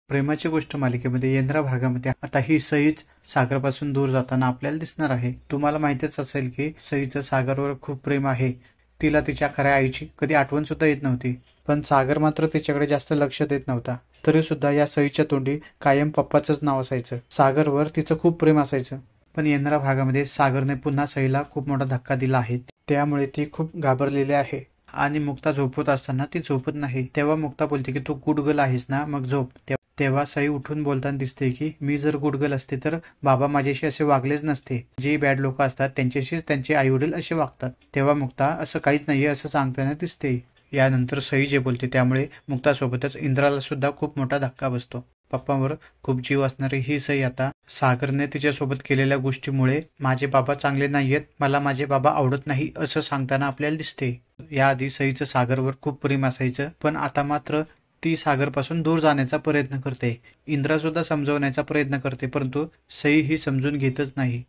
प्रेमाची गोष्ट मालिकेमध्ये येणाऱ्या भागामध्ये आता ही सईच सागरपासून दूर जाताना आपल्याला दिसणार आहे। तुम्हाला माहितीच असेल की सईचं सागरवर खूप प्रेम आहे। तिला तिच्या खऱ्या आईची कधी आठवण सुद्धा येत नव्हती, पण सागर मात्र तिच्याकडे जास्त लक्ष देत नव्हता। तरी सुद्धा या सईच्या तोंडी कायम पप्पाचंच नाव असायचं। सागरवर तिचं खूप प्रेम असायचं। पण येणाऱ्या भागामध्ये सागरने पुन्हा सईला खूप मोठा धक्का दिला आहे, त्यामुळे ती खूप घाबरलेली आहे आणि मुक्ता झोपत असताना ती झोपत नाही। तेव्हा मुक्ता बोलते की तू गुड गर्ल आहेस ना, मग झोप। तेव्हा सई उठून बोलताना दिसते की मी जर गुड गर्ल असते तर बाबा माझ्याशी असे वागलेच नसते। जे बॅड लोक असतात त्यांच्याशी त्यांचे आई वडील असे वागतात। तेव्हा मुक्ता असं काहीच नाहीये असं सांगताना दिसते। यानंतर सई जे बोलते त्यामुळे मुक्तासोबतच इंद्राला सुद्धा खूप मोठा धक्का बसतो। पप्पांवर खूप जीव असणारी ही सई आता सागरने तिच्यासोबत केलेल्या गोष्टीमुळे माझे बाबा चांगले नाहीयेत, मला माझे बाबा आवडत नाही असं सांगताना आपल्याला दिसते। याआधी सईचं सागरवर खूप प्रेम असायचं, पण आता मात्र ती सागरपासून दूर जाण्याचा प्रयत्न करते। इंद्रा सुद्धा समजवण्याचा प्रयत्न करते, परंतु सई ही समजून घेतच नाही।